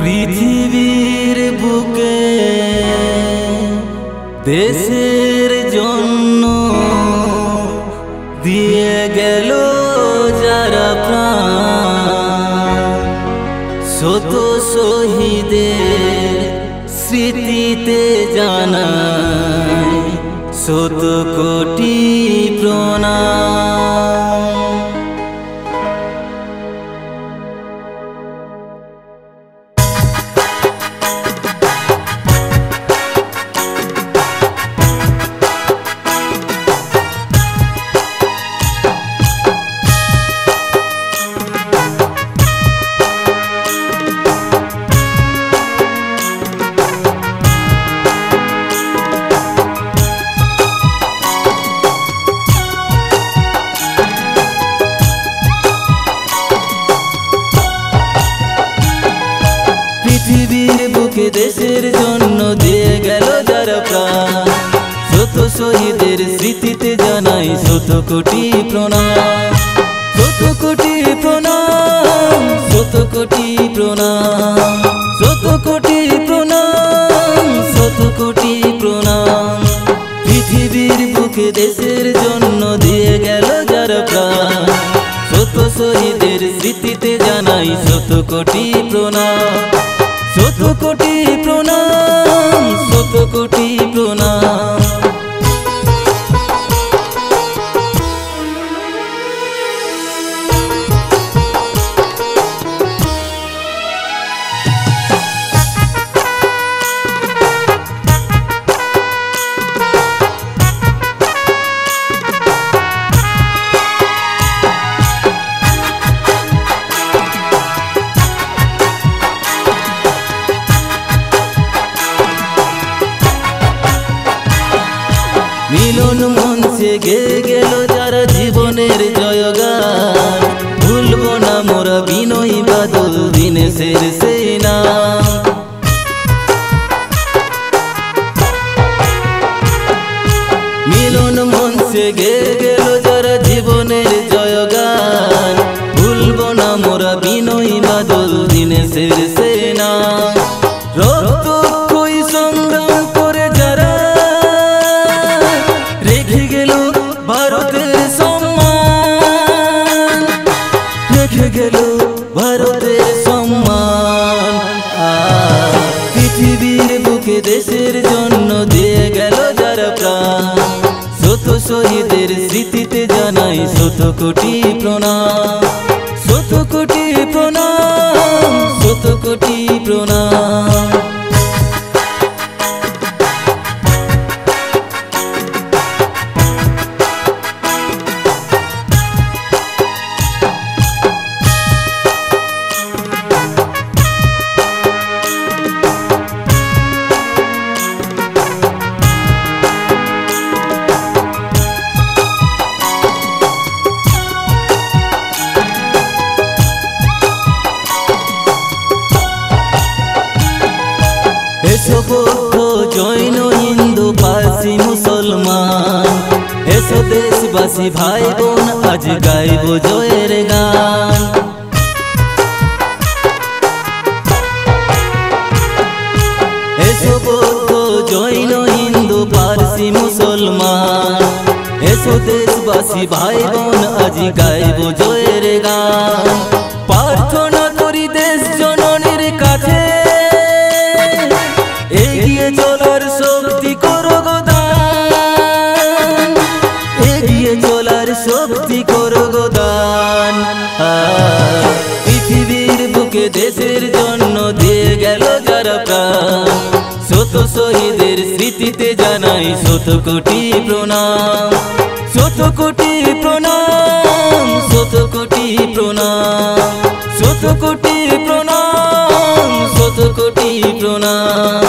পৃথিবীর বুকে দেশের জন্য দিয়ে গেল যারা প্রাণ, শত শহীদের স্মৃতিতে জানাই শত কোটি প্রণাম। পৃথিবীর বুকে দেশের জন্য দিয়ে গেল যারা প্রাণ, শত শহীদের স্মৃতিতে জানাই শত কোটি প্রণাম, শত কোটি প্রণাম, শত কোটি প্রণাম, শত কোটি প্রণাম, শত কোটি প্রণাম। পৃথিবীর বুকে দেশের জন্য দিয়ে গেল যারা প্রাণ, শত শহীদের স্মৃতিতে জানাই শত কোটি প্রণাম, শত কোটি প্রণাম, শত কোটি প্রণাম। মিলন মঞ্চে গেয়ে গেল যারা জীবনের জয়গান, ভুলব না মোরা বিনয় বাদল দীনেশের সেই নাম। মিলন মঞ্চে গেয়ে গেল যারা জীবনের জয়গান, ভুলব না মোরা বিনয় বাদল দীনেশের সেই নাম। রক্ত কই সংগ্রাম করে যারা রেখে গেল ভারতের সম্মান, রেখে গেল ভারতের সম্মান। পৃথিবীর বুকে দেশের জন্য দিয়ে গেল যারা প্রাণ, শত শহীদের স্মৃতিতে জানাই শত কোটি প্রণাম, শত কোটি প্রণাম, শত কোটি প্রণাম। এসো বৌদ্ধ জৈন হিন্দু পারসি মুসলমান, এসো দেশবাসী ভাই বোন আজ গাইব জয়ের গান। এসো বৌদ্ধ জৈন হিন্দু পারসি মুসলমান, এসো দেশবাসী ভাই বোন আজ গাইব জয়ের গান। প্রার্থনা করি দেশ জননীর কাছে, এগিয়ে চলার শক্তি করো গো দান, এগিয়ে চলার শক্তি করো গো দান। পৃথিবীর বুকে দেশের জন্য দিয়ে গেল যারা প্রাণ, শত শহীদের স্মৃতিতে জানাই শত কোটি প্রণাম, শত কোটি প্রণাম, শত কোটি প্রণাম, শত কোটি প্রণাম, শত কোটি প্রণাম।